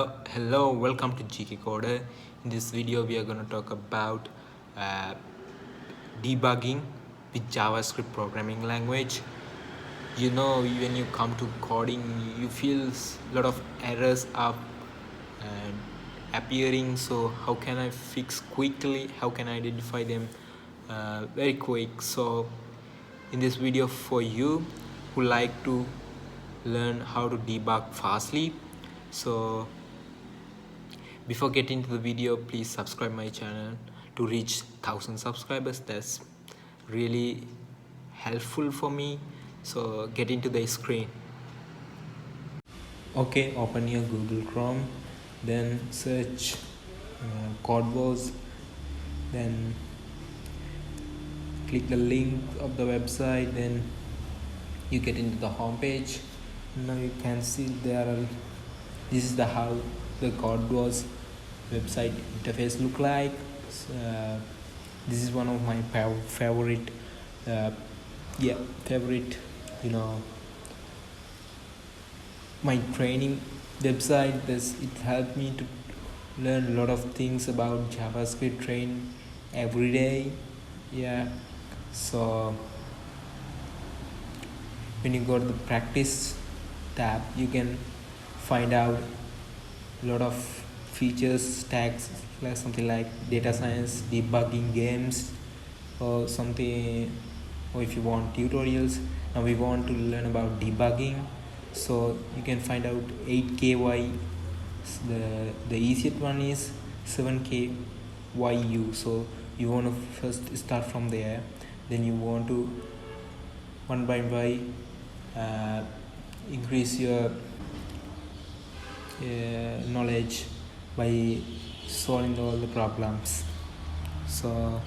Hello, welcome to GK Coder. In this video, we are going to talk about uh, debugging with JavaScript programming language. You know, when you come to coding, you feel a lot of errors up and appearing. So how can I fix quickly? How can I identify them very quick? So in this video for you who like to learn how to debug fastly, so before getting to the video, please subscribe my channel to reach 1000 subscribers. That's really helpful for me. So get into the screen. Okay, open your Google Chrome, then search Codewars, then click the link of the website, then you get into the home page. Now you can see this is the how the Codewars website interface look like. This is one of my favorite favorite my training website. It helped me to learn a lot of things about JavaScript train every day. So when you go to the practice tab, you can find out a lot of features tags, like something like data science, debugging games, or something. Or if you want tutorials, now we want to learn about debugging, so you can find out 8KY. The easiest one is 7KYU. So you want to first start from there, then you want to one by one increase your knowledge by solving all the problems. So